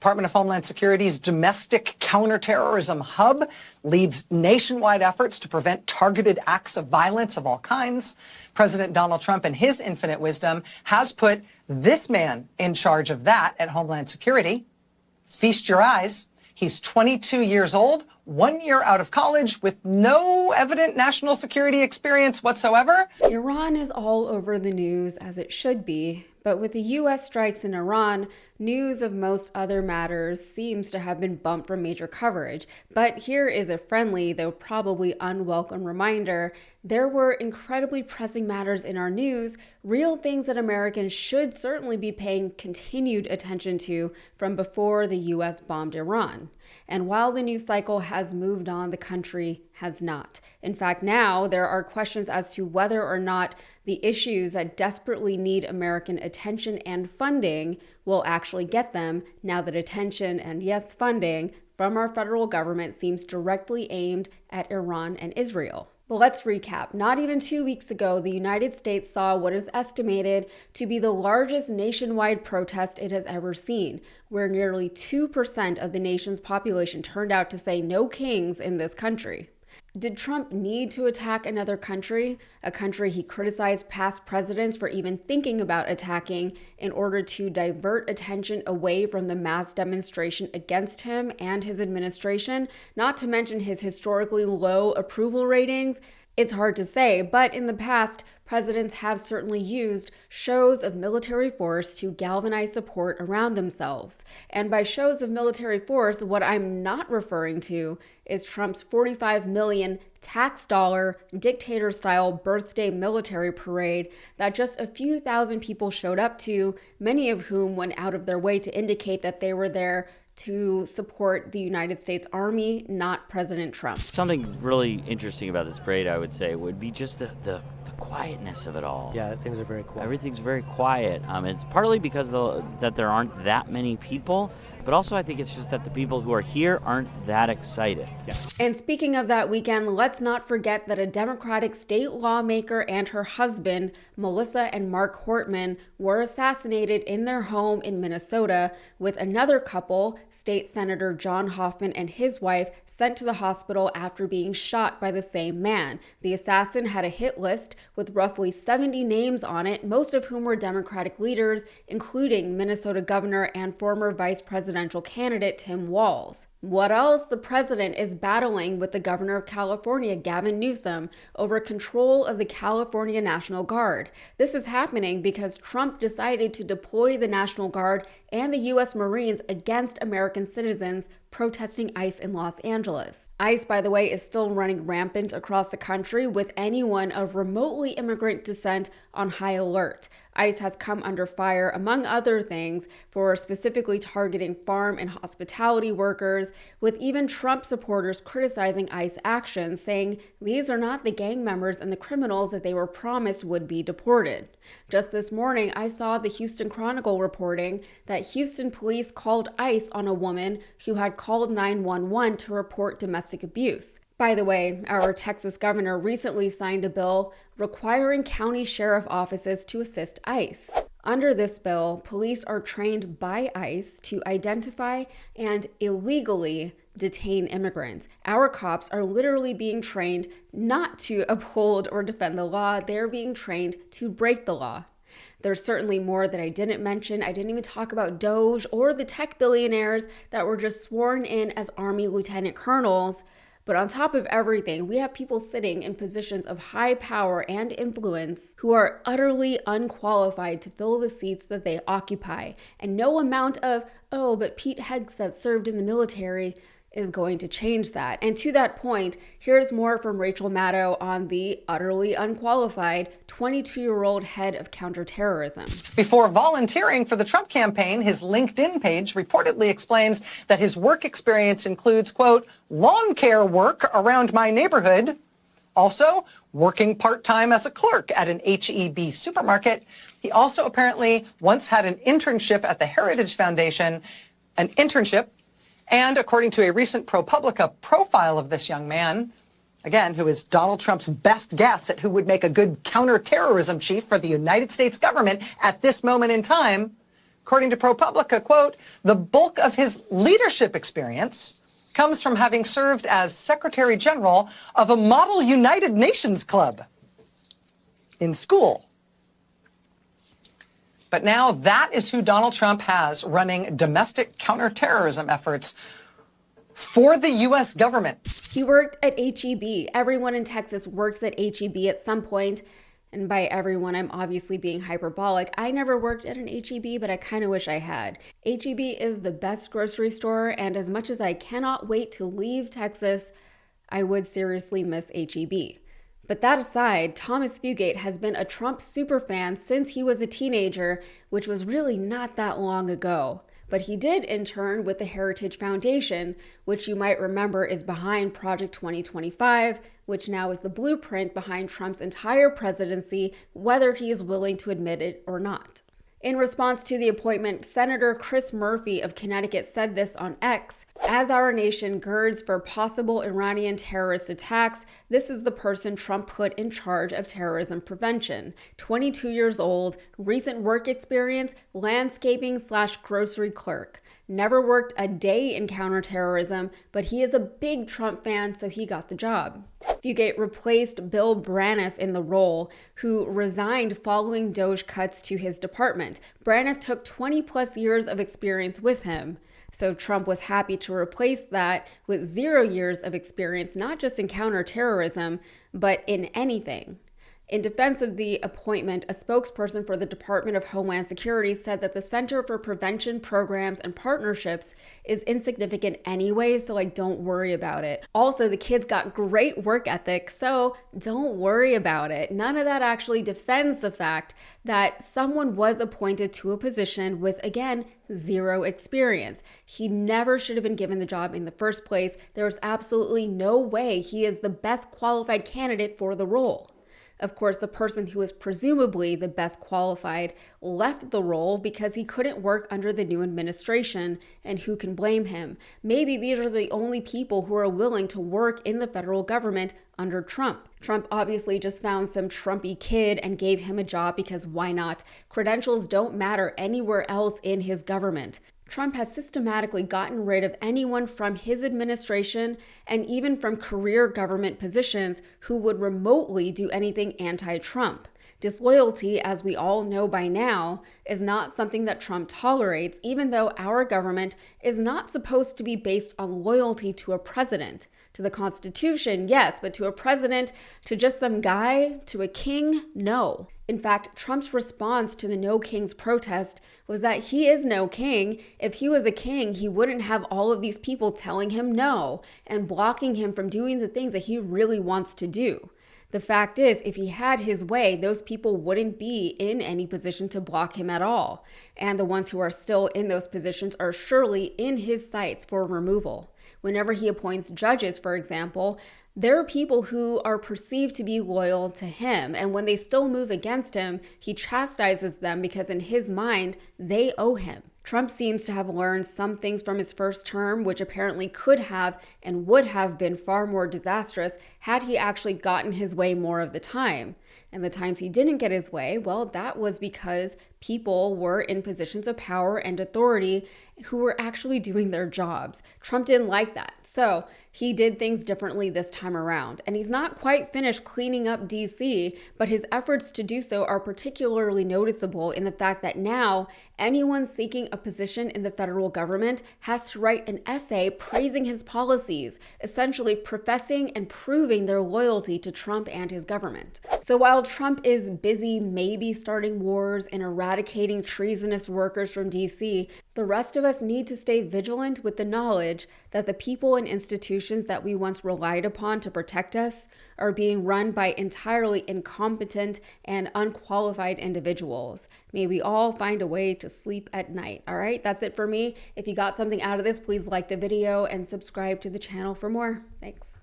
Department of Homeland Security's domestic counterterrorism hub leads nationwide efforts to prevent targeted acts of violence of all kinds. President Donald Trump, in his infinite wisdom, has put this man in charge of that at Homeland Security. Feast your eyes. He's 22 years old, 1 year out of college, with no evident national security experience whatsoever. Iran is all over the news, as it should be. But with the U.S. strikes in Iran, news of most other matters seems to have been bumped from major coverage. But here is a friendly, though probably unwelcome reminder. There were incredibly pressing matters in our news, real things that Americans should certainly be paying continued attention to from before the U.S. bombed Iran. And while the news cycle has moved on, the country has not. In fact, now there are questions as to whether or not the issues that desperately need American attention and funding will actually get them, now that attention and, yes, funding from our federal government seems directly aimed at Iran and Israel. But let's recap. Not even 2 weeks ago, the United States saw what is estimated to be the largest nationwide protest it has ever seen, where nearly 2% of the nation's population turned out to say no kings in this country. Did Trump need to attack another country, a country he criticized past presidents for even thinking about attacking, in order to divert attention away from the mass demonstration against him and his administration, not to mention his historically low approval ratings? It's hard to say, but in the past, presidents have certainly used shows of military force to galvanize support around themselves. And by shows of military force, what I'm not referring to is Trump's 45 million tax dollar, dictator-style birthday military parade that just a few thousand people showed up to, many of whom went out of their way to indicate that they were there to support the United States Army, not President Trump. Something really interesting about this parade, I would say, would be just the quietness of it all. Yeah, things are very quiet. Everything's very quiet. It's partly because that there aren't that many people, but also I think it's just that the people who are here aren't that excited. Yeah. And speaking of that weekend, let's not forget that a Democratic state lawmaker and her husband, Melissa and Mark Hortman, were assassinated in their home in Minnesota, with another couple, State Senator John Hoffman and his wife, sent to the hospital after being shot by the same man. The assassin had a hit list with roughly 70 names on it, most of whom were Democratic leaders, including Minnesota Governor and former Vice Presidential candidate Tim Walz. What else? The president is battling with the governor of California, Gavin Newsom, over control of the California National Guard. This is happening because Trump decided to deploy the National Guard and the U.S. Marines against American citizens protesting ICE in Los Angeles. ICE, by the way, is still running rampant across the country, with anyone of remotely immigrant descent on high alert. ICE has come under fire, among other things, for specifically targeting farm and hospitality workers, with even Trump supporters criticizing ICE actions, saying these are not the gang members and the criminals that they were promised would be deported. Just this morning, I saw the Houston Chronicle reporting that Houston police called ICE on a woman who had called 911 to report domestic abuse. By the way, our Texas governor recently signed a bill requiring county sheriff offices to assist ICE. Under this bill, police are trained by ICE to identify and illegally detain immigrants. Our cops are literally being trained not to uphold or defend the law. They're being trained to break the law. There's certainly more that I didn't mention. I didn't even talk about Doge or the tech billionaires that were just sworn in as Army lieutenant colonels. But on top of everything, we have people sitting in positions of high power and influence who are utterly unqualified to fill the seats that they occupy. And no amount of, oh, but Pete Hegseth served in the military is going to change that. And to that point, here's more from Rachel Maddow on the utterly unqualified 22-year-old head of counterterrorism. Before volunteering for the Trump campaign, his LinkedIn page reportedly explains that his work experience includes, quote, lawn care work around my neighborhood. Also, working part-time as a clerk at an H-E-B supermarket. He also apparently once had an internship at the Heritage Foundation, and according to a recent ProPublica profile of this young man, again, who is Donald Trump's best guess at who would make a good counterterrorism chief for the United States government at this moment in time, According to ProPublica, quote, the bulk of his leadership experience comes from having served as Secretary General of a model United Nations club in school. But now that is who Donald Trump has running domestic counterterrorism efforts for the U.S. government. He worked at HEB. Everyone in Texas works at HEB at some point. And by everyone, I'm obviously being hyperbolic. I never worked at an HEB, but I kind of wish I had. HEB is the best grocery store, and as much as I cannot wait to leave Texas, I would seriously miss HEB. But that aside, Thomas Fugate has been a Trump superfan since he was a teenager, which was really not that long ago. But he did intern with the Heritage Foundation, which you might remember is behind Project 2025, which now is the blueprint behind Trump's entire presidency, whether he is willing to admit it or not. In response to the appointment, Senator Chris Murphy of Connecticut said this on X, as our nation girds for possible Iranian terrorist attacks, this is the person Trump put in charge of terrorism prevention. 22 years old, recent work experience, landscaping/grocery clerk. Never worked a day in counterterrorism, but he is a big Trump fan, so he got the job. Fugate replaced Bill Braniff in the role, who resigned following DOJ cuts to his department. Braniff took 20 plus years of experience with him. So Trump was happy to replace that with 0 years of experience, not just in counterterrorism, but in anything. In defense of the appointment, a spokesperson for the Department of Homeland Security said that the Center for Prevention Programs and Partnerships is insignificant anyway, so don't worry about it. Also, the kids got great work ethic, so don't worry about it. None of that actually defends the fact that someone was appointed to a position with, again, 0 experience. He never should have been given the job in the first place. There's absolutely no way he is the best qualified candidate for the role. Of course, the person who is presumably the best qualified left the role because he couldn't work under the new administration, and who can blame him? Maybe these are the only people who are willing to work in the federal government under Trump. Trump obviously just found some Trumpy kid and gave him a job because why not? Credentials don't matter anywhere else in his government. Trump has systematically gotten rid of anyone from his administration and even from career government positions who would remotely do anything anti-Trump. Disloyalty, as we all know by now, is not something that Trump tolerates, even though our government is not supposed to be based on loyalty to a president. To the Constitution, yes, but to a president, to just some guy, to a king, no. In fact, Trump's response to the No Kings protest was that he is no king. If he was a king, he wouldn't have all of these people telling him no and blocking him from doing the things that he really wants to do. The fact is, if he had his way, those people wouldn't be in any position to block him at all. And the ones who are still in those positions are surely in his sights for removal. Whenever he appoints judges, for example, there are people who are perceived to be loyal to him, and when they still move against him, he chastises them because in his mind, they owe him. Trump seems to have learned some things from his first term, which apparently could have and would have been far more disastrous had he actually gotten his way more of the time. And the times he didn't get his way, well, that was because people were in positions of power and authority who were actually doing their jobs. Trump didn't like that. So he did things differently this time around. And he's not quite finished cleaning up DC, but his efforts to do so are particularly noticeable in the fact that now anyone seeking a position in the federal government has to write an essay praising his policies, essentially professing and proving their loyalty to Trump and his government. So while Trump is busy maybe starting wars and eradicating treasonous workers from DC, the rest of us need to stay vigilant with the knowledge that the people and institutions that we once relied upon to protect us are being run by entirely incompetent and unqualified individuals. May we all find a way to sleep at night. All right, that's it for me. If you got something out of this, please like the video and subscribe to the channel for more. Thanks.